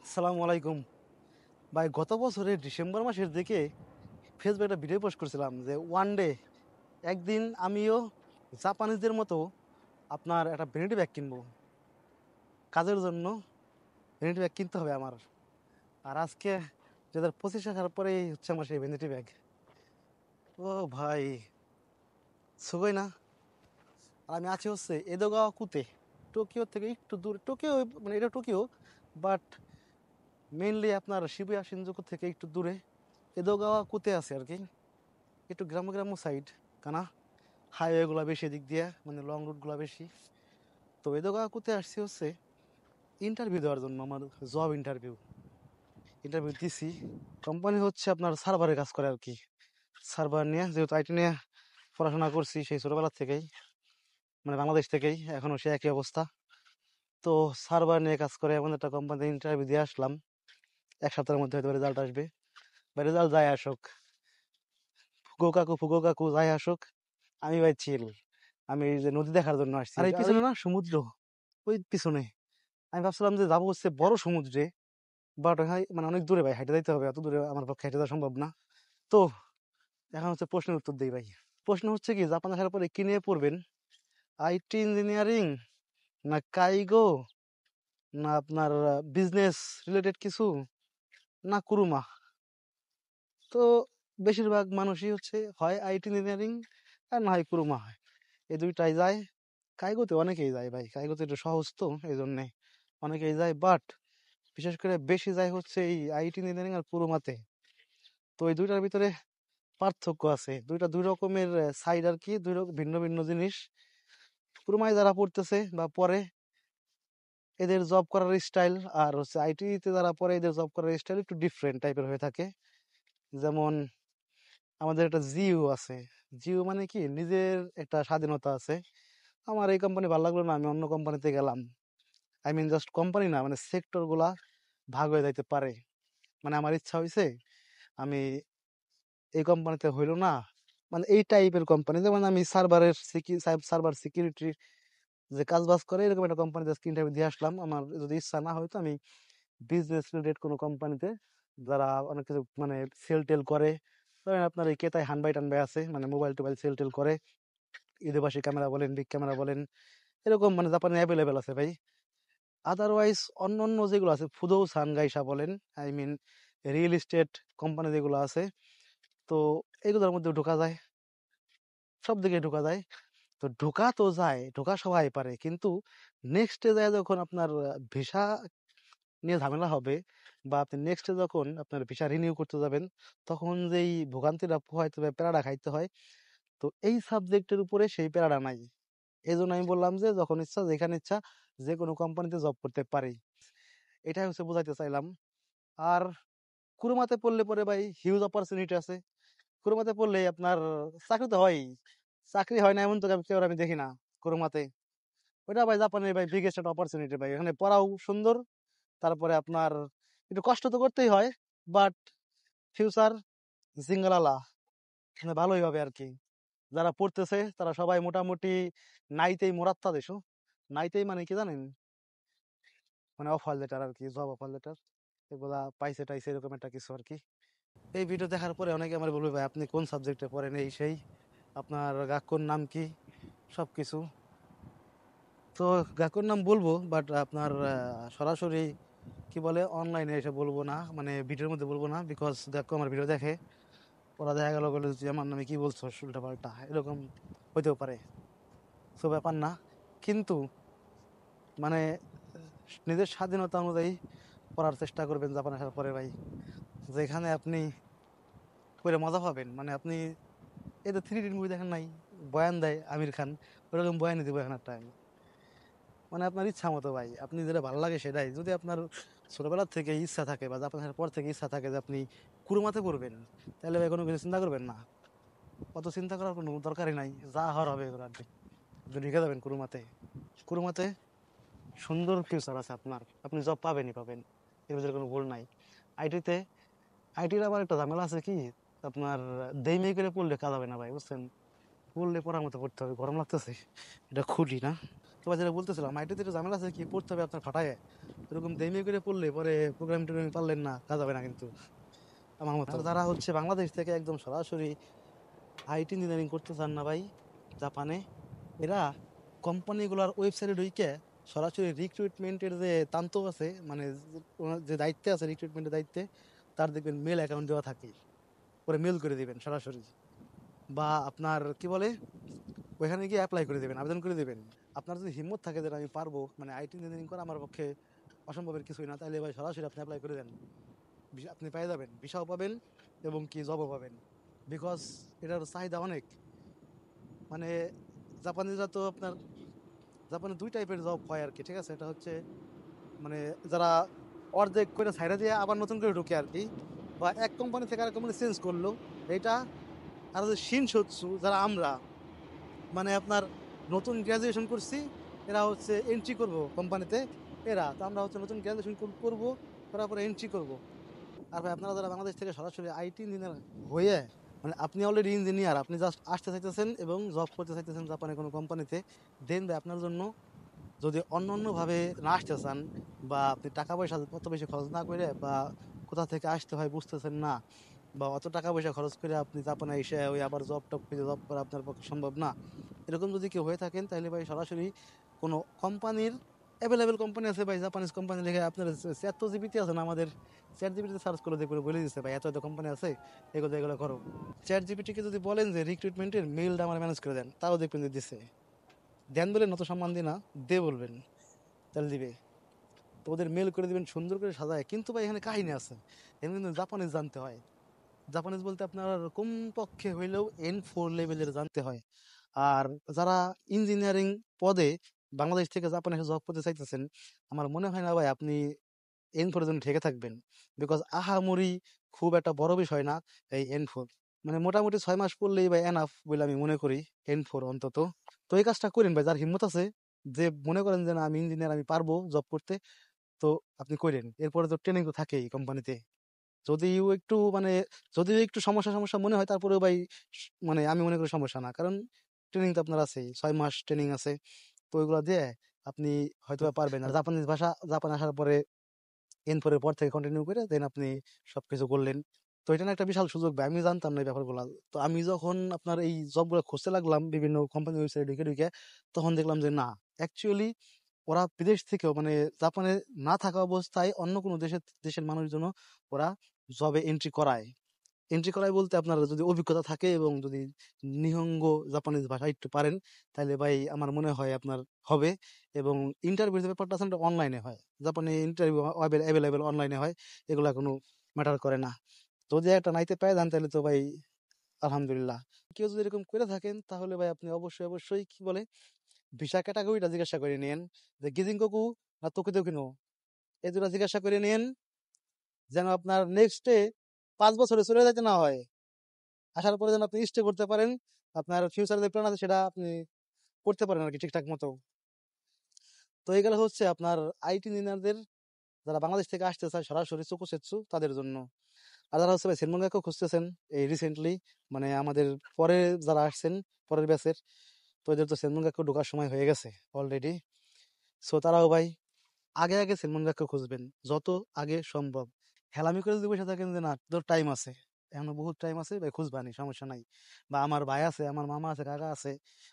আসসালামু আলাইকুম ভাই। গত বছরের ডিসেম্বর মাসের দিকে ফেসবুকে একটা ভিডিও পোস্ট করছিলাম যে ওয়ান ডে একদিন আমিও জাপানিজদের মতো আপনার একটা ভ্যানিটি ব্যাগ কিনবো। কাজের জন্য ভ্যানিটি ব্যাগ কিনতে হবে আমার। আর আজকে 2025 আসার পরেই হচ্ছে আমার সেই ভ্যানিটি ব্যাগ। ও ভাই, সুগই না। আর আমি আছি হচ্ছে এদোগাওয়া কুতে, টোকিও থেকে একটু দূর। টোকিও মানে এটা টোকিও, বাট মেইনলি আপনার শিবুয়া শিনজুকু থেকে একটু দূরে এদোগাওয়া কুতে আছে আর কি। একটু গ্রাম্য গ্রাম্য সাইড কানা, হাইওয়েগুলো বেশি এদিক দিয়ে, মানে লং রুটগুলো বেশি। তো এদোগাওয়াকুতে আসছি হচ্ছে ইন্টারভিউ দেওয়ার জন্য, আমার জব ইন্টারভিউ। ইন্টারভিউ দিছি। কোম্পানি হচ্ছে আপনার সার্ভারে কাজ করে আর কি। সার্ভার নিয়ে, যেহেতু আইটি নিয়ে পড়াশোনা করছি সেই ছোটবেলা থেকেই, মানে বাংলাদেশ থেকেই, এখনো সে একই অবস্থা। তো সার্ভার নিয়ে কাজ করে এমন একটা কোম্পানিতে ইন্টারভিউ দিয়ে আসলাম। এক সপ্তাহের মধ্যে হয়তো রেজাল্ট আসবে, বা রেজাল্ট যাই আসুক, ফুগো কাকু যাই আসুক, আমি ভাই চিল। আমি এই যে নদী দেখার জন্য আসছি, আর এই পিছনে না সমুদ্র, ওই পিছনে। আমি ভাবছিলাম যে যাবো হচ্ছে বড় সমুদ্রে, বাট মানে অনেক দূরে ভাই, হেঁটে যাইতে হবে, এত দূরে আমার পক্ষে হেঁটে যাওয়া সম্ভব না। তো এখন হচ্ছে প্রশ্নের উত্তর দিই ভাই। প্রশ্ন হচ্ছে কি, জাপান আসার পরে কি নিয়ে পড়বেন? আইটি ইঞ্জিনিয়ারিং, না কাইগো, না আপনার বিজনেস রিলেটেড কিছু, না কুরুমা? তো বেশিরভাগ মানুষই হচ্ছে হয় আইটি ইঞ্জিনিয়ারিং আর না হয় কুরুমা হয়, এই দুইটাই যায়। কাইগোতে অনেকেই যায় ভাই, কাইগোতে একটু সহজ তো এই জন্যে অনেকেই যায়, বাট বিশেষ করে বেশি যায় হচ্ছে এই আইটি ইঞ্জিনিয়ারিং আর কুরুমাতে। তো এই দুইটার ভিতরে পার্থক্য আছে, দুইটা দুই রকমের সাইড আর কি, ভিন্ন ভিন্ন জিনিস। কুরুমায় যারা পড়তেছে বা পড়ে, এদের জব করার স্টাইল, আর হচ্ছে আইটিতে যারা পড়ে এদের জব করার স্টাইল একটু ডিফারেন্ট টাইপের হয়ে থাকে। যেমন আমাদের একটা জিও আছে। জিও মানে কি, নিজের একটা স্বাধীনতা আছে। আমার এই কোম্পানি ভালো লাগলো না, আমি অন্য কোম্পানিতে গেলাম। আই মিন জাস্ট কোম্পানি না, মানে সেক্টর গুলা ভাগ হয়ে যাইতে পারে। মানে আমার ইচ্ছা হয়েছে আমি এই কোম্পানিতে হইলো না, মানে এই টাইপের কোম্পানি, যেমন আমি সার্ভার সিকিউরিটি যে কাজ বাজ করে এরকম একটা কোম্পানিতে ইন্টারভিউ দিয়ে আসলাম। আমার যদি ইচ্ছা না হয়তো আমি বিজনেস রিলেটেড কোনো কোম্পানিতে, যারা অনেক কিছু মানে সেল টেল করে, ধরেন আপনার এই কেতায় হানবাই টানবাই আছে, মানে মোবাইল টোবাইল সেল টেল করে, ইদুবাসী ক্যামেরা বলেন, বিগ ক্যামেরা বলেন, এরকম মানে জাপানে অ্যাভেলেবেল আছে ভাই। আদারওয়াইজ অন্য অন্য যেগুলো আছে, ফুদো সানগাইসা বলেন, I mean real estate company যেগুলো আছে, তো এগুলোর মধ্যে ঢোকা যায়, সব দিকে ঢোকা যায়। তো ঢোকা তো যায়, ঢোকা সবাই পারে, কিন্তু নেক্সটে যায় যখন আপনার ভিসা নিয়ে ঝামেলা হবে, বা আপনি নেক্সটে যখন আপনার ভিসা রিনিউ করতে যাবেন, তখন যেই ভোগান্তিটা পোহাইতে হয়, প্যারাটা খাইতে হয়, তো এই সাবজেক্টের উপরে সেই প্যারাটা নাই। এই জন্য আমি বললাম যে যখন ইচ্ছা যেখানে ইচ্ছা যে কোনো কোম্পানিতে জব করতে পারি, এটাই হচ্ছে বোঝাইতে চাইলাম। আর কুরুমাতে পড়লে পরে ভাই হিউজ অপরচুনিটি আছে। কুরুমাতে পড়লে আপনার চাকরি তো হয়, চাকরি হয় না এমন তো কেউ আমি দেখি না কুরুমাতে। ওইটা ভাই জাপানের ভাই বিগেস্ট একটা অপরচুনিটি ভাই, এখানে পড়াও সুন্দর, তারপরে আপনার একটু কষ্ট তো করতেই হয়, বাট ফিউচার জিঙ্গালালা, মানে ভালোই হবে আর কি। যারা পড়তেছে তারা সবাই মোটামুটি নাইতেই মোরাত্তা দেশো। নাইতেই মানে কি জানেন, মানে অফার লেটার আর কি, জব অফার লেটার এগুলা পাইছে টাইছে, এরকম একটা কিছু আর কি। এই ভিডিও দেখার পরে অনেকে আমার বলবে ভাই আপনি কোন সাবজেক্টে পড়েন, এই সেই, আপনার গাক্কুর নাম কি, সবকিছু। তো গাক্কুর নাম বলবো, বাট আপনার সরাসরি কি বলে অনলাইনে এসে বলবো না, মানে ভিডিওর মধ্যে বলবো না, বিকজ গাক্কু আমার ভিডিও দেখে, ওরা দেখা গেল বলে যে আমার নামে কি বলছো উল্টা পাল্টা, এরকম হইতেও পারে। তো ব্যাপার না, কিন্তু মানে নিজের স্বাধীনতা অনুযায়ী পড়ার চেষ্টা করবেন জাপান আসার পরে ভাই, যেখানে আপনি পড়ে মজা পাবেন। মানে আপনি এই তো 3D মুভি দেখেন নাই, বয়ান দেয় আমির খান, ওরকম বয়ানই দিব এখন একটা আমি। মানে আপনার ইচ্ছা মতো ভাই, আপনি যেটা ভালো লাগে সেটাই। যদি আপনার ছোটবেলার থেকে ইচ্ছা থাকে বা জাপান আসার পর থেকে ইচ্ছা থাকে যে আপনি কুরুমাতে পড়বেন, তাহলে ভাই কোনো কিছু চিন্তা করবেন না, অত চিন্তা করার কোনো দরকারই নাই, যা হওয়ার হবে এগুলো। আপনি আপনি ঢুকে যাবেন কুরুমাতে। কুরুমাতে সুন্দর ফিউচার আছে আপনার, আপনি জব পাবেনই পাবেন, এর ভিতরে কোনো ভুল নাই। আইটিতে, আইটির আবার একটা ঝামেলা আছে কি, আপনার দেই করে পড়লে কাজ হবে না ভাই, বুঝছেন? পড়লে পড়ার মতো পড়তে হবে। গরম লাগতেছে, এটা খুঁটি না, তো ভাই যেটা বলতেছিলাম আইটিতে একটু ঝামেলা আছে কি পড়তে হবে আপনার ফাটায়, এরকম দেমিয়ে করে পড়লে পরে প্রোগ্রামিং টোগ্রামিং পারলেন না কাজ হবে না কিন্তু আমার মতো। আর যারা হচ্ছে বাংলাদেশ থেকে একদম সরাসরি আইটি ইঞ্জিনিয়ারিং করতে চান না ভাই জাপানে, এরা কোম্পানিগুলোর ওয়েবসাইটে ঢুকে সরাসরি রিক্রুটমেন্টের যে তান্ত আছে, মানে ওনার যে দায়িত্বে আছে রিক্রুটমেন্টের দায়িত্বে, তার দেখবেন মেল অ্যাকাউন্ট দেওয়া থাকে, পরে মেল করে দিবেন সরাসরি, বা আপনার কি বলে ওইখানে গিয়ে অ্যাপ্লাই করে দেবেন, আবেদন করে দেবেন। আপনার যদি হিম্মত থাকে যে আমি পারবো, মানে আইটি ইঞ্জিনিয়ারিং করা আমার পক্ষে অসম্ভবের কিছুই না, তাহলে ভাই সরাসরি আপনি অ্যাপ্লাই করে দেন, আপনি পেয়ে যাবেন, ভিসাও পাবেন এবং কি জবও পাবেন। বিকজ এটার চাহিদা অনেক, মানে জাপানিজরা তো আপনার জাপানে দুই টাইপের জব হয় আর কি, ঠিক আছে? এটা হচ্ছে মানে যারা অর্ধেক করে ছাইড়া দিয়ে আবার নতুন করে ঢুকে আর কি, বা এক কোম্পানি থেকে আরেক কোম্পানি চেঞ্জ করলো এটা। আর যে শিনসৎসু যারা আমরা, মানে আপনার নতুন গ্র্যাজুয়েশন করছি, এরা হচ্ছে এন্ট্রি করব কোম্পানিতে, এরা তো আমরা হচ্ছে নতুন গ্র্যাজুয়েশন করব, করার পরে এন্ট্রি করব। আর ভাই আপনারা যারা বাংলাদেশ থেকে সরাসরি আইটি ইঞ্জিনিয়ার হয়ে, মানে আপনি অলরেডি ইঞ্জিনিয়ার, আপনি জাস্ট আসতে চাইতেছেন এবং জব করতে চাইতেছেন জাপানে কোনো কোম্পানিতে, দেন ভাই আপনার জন্য যদি অন্য অন্যভাবে না আসতে চান, বা আপনি টাকা পয়সা অত বেশি খরচ না করে, বা কোথা থেকে আসতে হয় বুঝতেছেন না, বা অত টাকা পয়সা খরচ করে আপনি জাপানে এসে ওই আবার জব টপ পেয়ে জব করা আপনার পক্ষে সম্ভব না, এরকম যদি কেউ হয়ে থাকেন, তাহলে ভাই সরাসরি কোনো কোম্পানির, অ্যাভেলেবেল কোম্পানি আছে ভাই, জাপানিজ কোম্পানি লিখে আপনার চ্যাট জিপিটি আছে না আমাদের, চ্যাট জিপিটিতে সার্চ করে দেখবে বলে দিচ্ছে ভাই এত এত কোম্পানি আছে, এগুলো এগুলো করো। চ্যাট জিপিটিকে যদি বলেন যে রিক্রুটমেন্টের মেইলটা আমার ম্যানেজ করে দেন, তাও দেখবেন যে দিচ্ছে। দেন বলেন, অত সম্মান দিই না, দে বলবেন, তাহলে দিবে। তো ওদের মেল করে দিবেন সুন্দর করে সাজায়। কিন্তু ভাই এখানে কাহিনী আছে, এখানে কিন্তু জাপানিজ জানতে হয়। জাপানিজ বলতে আপনার কমপক্ষে হইলেও N4 লেভেলের জানতে হয়। আর যারা ইঞ্জিনিয়ারিং পদে বাংলাদেশ থেকে জাপানে এসে জব করতে চাইতেছেন, আমার মনে হয় না ভাই আপনি N4 এর জন্য ঠেকে থাকবেন। বিকজ আহামরি খুব একটা বড় বিষয় না এই N4, মানে মোটামুটি 6 মাস পড়লেই ভাই এনাফ বলে আমি মনে করি, N4 অন্তত। তো এই কাজটা করেন ভাই, যার হিম্মত আছে, যে মনে করেন যে না আমি ইঞ্জিনিয়ার, আমি পারবো জব করতে, তো আপনি করেন। এরপরে তো ট্রেনিং তো থাকেই কোম্পানিতে, যদিও একটু মানে যদিও একটু সমস্যা সমস্যা মনে হয়, তারপরেও ভাই মানে আমি মনে করি সমস্যা না, কারণ ট্রেনিং তো আপনার আছেই, 6 মাস ট্রেনিং আছে। তো ওইগুলো দিয়ে আপনি হয়তো বা পারবেন। আর জাপানিজ ভাষা জাপান আসার পরে N4 এর পর থেকে কন্টিনিউ করে দেন আপনি সবকিছু করলেন। তো এটা না একটা বিশাল সুযোগ ভাই, আমি জানতাম না এই ব্যাপারগুলো। তো আমি যখন আপনার এই জবগুলো খুঁজতে লাগলাম বিভিন্ন কোম্পানি ওয়েবসাইটে ঢুকে ঢুকে, তখন দেখলাম যে না, অ্যাকচুয়ালি ওরা বিদেশ থেকেও, মানে জাপানে না থাকা অবস্থায় অন্য কোনো দেশের দেশের মানুষের জন্য ওরা জবে এন্ট্রি করায় বলতে আপনার যদি অভিজ্ঞতা থাকে এবং যদি নিহঙ্গ জাপানিজ ভাষা একটু পারেন, তাহলে ভাই আমার মনে হয় আপনার হবে। এবং ইন্টারভিউ যে ব্যাপারটা আছে অনলাইনে হয়, জাপানে ইন্টারভিউ অ্যাভেলেবেল অনলাইনে হয়, এগুলা কোনো ম্যাটার করে না। যদি একটা নাইতে পায় যান, তাহলে তো ভাই আলহামদুলিল্লাহ। কেউ যদি এরকম করে থাকেন, তাহলে ভাই আপনি অবশ্যই অবশ্যই কি বলে ভিসা ক্যাটাগরিটা জিজ্ঞাসা করে নিন, যে গিজিংকোকু না তোকিদোকিনো, এই দুটা জিজ্ঞাসা করে নিন, যেন আপনার নেক্সটে 5 বছরে চলে যেতে না হয়। আসার পরে যেন আপনি স্টে করতে পারেন, আপনার ফিউচার যে প্ল্যান আছে সেটা আপনি করতে পারেন আর কি ঠিকঠাক মতো। তো এগুলো হচ্ছে আপনার আইটি ইঞ্জিনিয়ারদের, যারা বাংলাদেশ থেকে আসতে চায় সরাসরি চকুসেৎসু, তাদের জন্য। আর যারা হচ্ছে ভাই সেনমঙ্গাকেও খুঁজতেছেন এই রিসেন্টলি, মানে আমাদের পরে যারা আসছেন পরের ব্যাচের, তো এদের তো সেনমঙ্গাকেও ঢোকার সময় হয়ে গেছে অলরেডি। সো তারাও ভাই আগে আগে সেলমনগাকে খুঁজবেন, যত আগে সম্ভব। হেলামি করে যদি বসে থাকেন যে না তোর টাইম আছে, এখনো বহুত টাইম আছে ভাই, খুঁজবানি সমস্যা নাই। বা আমার ভাই আছে, আমার মামা আছে, কাকা আছে,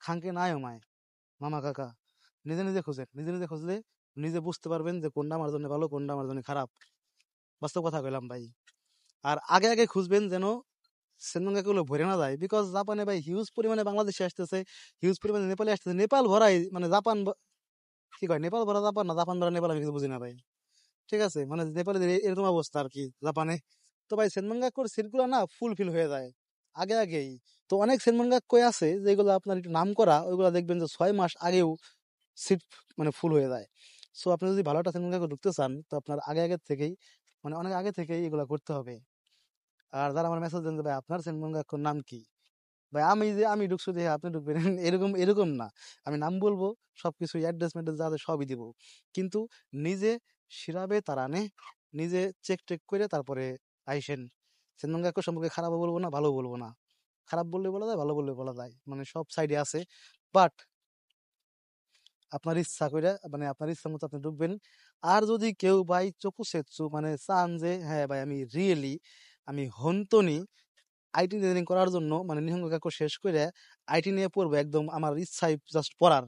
খাঙ্কে নাই ও মায়, মামা কাকা, নিজে নিজে খুঁজেন। নিজে নিজে খুঁজলে নিজে বুঝতে পারবেন যে কোনটা আমার জন্য ভালো, কোনটা আমার জন্য খারাপ। বাস্তব কথা কইলাম ভাই। আর আগে আগে খুঁজবেন যেন সেনমঙ্গা গুলো ভরে না যায়, বিকজ জাপানে ভাই হিউজ পরিমাণে বাংলাদেশে আসতেছে, হিউজ পরিমাণে নেপালে আসতেছে, নেপাল ভরাই, মানে জাপান কি কয় নেপাল ভরা জাপান না জাপান ভরা নেপাল, আমি কিছু বুঝি না ভাই। ঠিক আছে, মানে নেপালে এরকম অবস্থা আর কি জাপানে। তো ভাই সেনমাঙ্গাক্কর সিটগুলো না ফুলফিল হয়ে যায় আগে আগেই। তো অনেক সেনমাঙ্গাক্কই আছে যেগুলো আপনার একটু নাম করা, ওইগুলো দেখবেন যে 6 মাস আগেও সিট মানে ফুল হয়ে যায়। সো আপনি যদি ভালো একটা সেনমাঙ্গাক্ক ঢুকতে চান, তো আপনার আগে আগে থেকেই, মানে অনেক আগে থেকেই এগুলো করতে হবে। আর যারা আমার মেসেজ দেন যে ভাই আপনার সেনমাঙ্গাক্কর নাম কি, ভাই আমি যে আমি ঢুকছি দেখে আপনি ঢুকবেন এরকম এরকম না। আমি নাম বলবো, সবকিছু অ্যাড্রেস ম্যাড্রেস যা আছে সবই দিব, কিন্তু নিজে শিরাবে তারানে, নিজে চেক টেক করে তারপরে আইসেন। সেনমঙ্গাকে সম্পর্কে খারাপও বলবো না, ভালো বলবো না। খারাপ বললে বলা যায়, ভালো বললে বলা যায়, মানে সব সাইডে আছে। বাট আপনার ইচ্ছা কইরা মানে আপনার ইচ্ছা মতো আপনি ঢুকবেন। আর যদি কেউ ভাই চকু সেচ্ছু মানে চান যে হ্যাঁ ভাই আমি রিয়েলি আমি হন্তনি আইটি ইঞ্জিনিয়ারিং করার জন্য মানে নিহঙ্গ কাক্য শেষ করে আইটি নিয়ে পড়বো একদম আমার ইচ্ছাই জাস্ট পড়ার,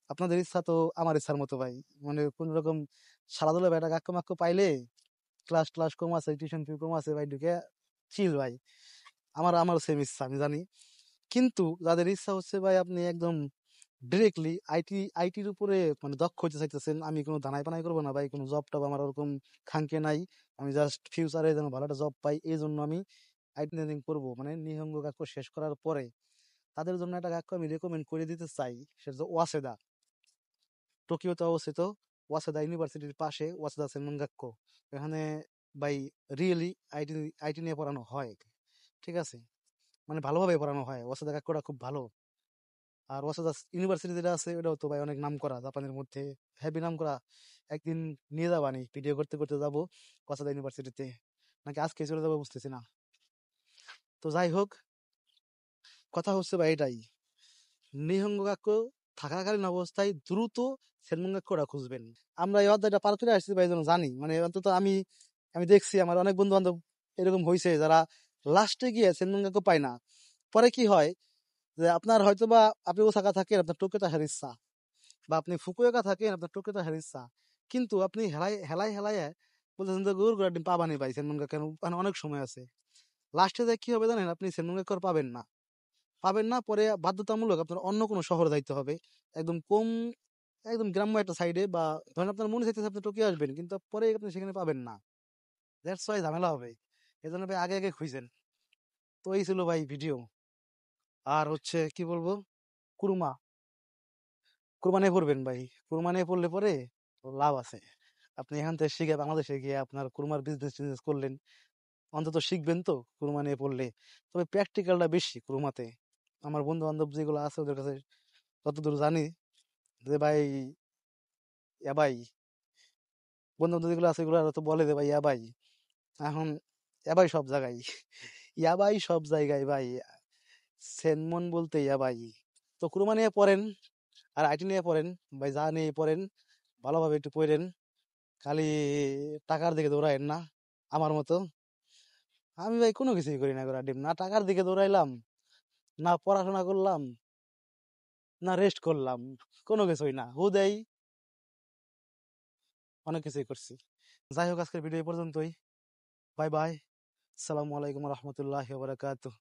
আপনাদের ইচ্ছা তো আমার ইচ্ছার মতো ভাই। মানে কোন রকম সারাদলে ভাই একটা কাক্য মাক্য পাইলে ক্লাস ক্লাস কম আছে টিউশন ফি কম আছে ভাই ঢুকে চিল ভাই, আমার আমার সেম ইচ্ছা আমি জানি। কিন্তু যাদের ইচ্ছা হচ্ছে ভাই আপনি একদম ডিরেক্টলি আইটির উপরে মানে দক্ষ হতে চাইতেছেন, আমি কোনো দানাই পানাই করবো না ভাই, কোনো জব টব আমার ওরকম খাঙ্কে নাই, আমি জাস্ট ফিউচারে যেন ভালো একটা জব পাই এই জন্য আমি আইটি ইঞ্জিনিয়ারিং করবো মানে নিহঙ্গ কাক্য শেষ করার পরে তাদের জন্য একটা কাক্য আমি রেকমেন্ড করে দিতে চাই, সেটা হচ্ছে ওয়াসেদা, টোকিওতে অবস্থিত ওয়াসেদা ইউনিভার্সিটির পাশে ওয়াসেদা সেনমনগাক্কো। এখানে ভাই রিয়েলি আইটি আইটি নিয়ে পড়ানো হয়, ঠিক আছে, মানে ভালোভাবে পড়ানো হয়, ওয়াসেদা কাক্কোটা খুব ভালো। আর ওয়াসাদা ইউনিভার্সিটি যেটা আছে ওটাও তো ভাই অনেক নাম করা জাপানের মধ্যে, হেভি নাম করা। একদিন নিয়ে যাবানি ভিডিও করতে করতে যাবো ওয়াসাদা ইউনিভার্সিটিতে, নাকি আজকে চলে যাবো বুঝতেছি না। তো যাই হোক, কথা হচ্ছে ভাই এটাই, নিহঙ্গ কাক্য থাকাকালীন অবস্থায় দ্রুত সেনমঙ্গাক্কোরা খুঁজবেন। আমরা এই অধ্যায়টা পার করে আসছি ভাই যেন জানি, মানে অন্তত আমি আমি দেখছি আমার অনেক বন্ধু বান্ধব এরকম হয়েছে যারা লাস্টে গিয়ে সেনমঙ্গাক্কো পায় না। পরে কি হয় যে আপনার হয়তো বা আপনি ওসাকা থাকেন আপনার টোকিওতে আসার ইচ্ছা, বা আপনি ফুকুওকা থাকেন আপনার টোকিওতে আসার ইচ্ছা, কিন্তু আপনি হেলাই হেলাই হেলাই বলতেছেন যে গুড় গুড়া ডিম পাবানি ভাই সেনমঙ্গাক্কো কেন, মানে অনেক সময় আছে। লাস্টে যে কি হবে জানেন, আপনি সেনমঙ্গাক্কো আর পাবেন না, পাবেন না, পরে বাধ্যতামূলক আপনার অন্য কোনো শহরে যাইতে হবে, একদম কম একদম গ্রাম্য একটা সাইডে, বা ধরেন আপনার মনে চাইতেছে আপনি টোকিও আসবেন কিন্তু পরে আপনি সেখানে পাবেন না, দ্যাটস ওয়াই ঝামেলা হবে। এই জন্য ভাই আগে আগে খুঁজেন। তো এই ছিল ভাই ভিডিও। আর হচ্ছে কি বলবো, কুরমা, কুরবানি পড়বেন ভাই, কুরবানি পড়লে পরে লাভ আছে। আপনি এখান থেকে শিখে বাংলাদেশে গিয়ে আপনার কুরমার বিজনেস টিজনেস করলেন, অন্তত শিখবেন তো কুরবানি পড়লে। তবে প্র্যাকটিক্যালটা বেশি কুরমাতে, আমার বন্ধু বান্ধব যেগুলো আছে ওদের কাছে যতদূর জানি যে ভাই ভাই বন্ধু বান্ধব যেগুলো আছে এগুলো তো বলে যে ভাই ভাই এখন ভাই সব জায়গায় ভাই সব জায়গায় ভাই, সেনমন বলতে ভাই। তো কুরবানি নিয়ে পড়েন আর আইটি নিয়ে পড়েন ভাই, যা নিয়ে পড়েন ভালোভাবে একটু পড়েন, খালি টাকার দিকে দৌড়ায়েন না আমার মতো। আমি ভাই কোনো কিছুই করি না গোড়া ডিম, না টাকার দিকে দৌড়াইলাম, না পড়াশোনা করলাম, না রেস্ট করলাম, কোনো কিছুই না, হুদেই অনেক কিছুই করছি। যাই হোক আজকের ভিডিও এই পর্যন্তই, বাই বাই, আসসালামু আলাইকুম রহমতুল্লাহ বারাকাতুহ।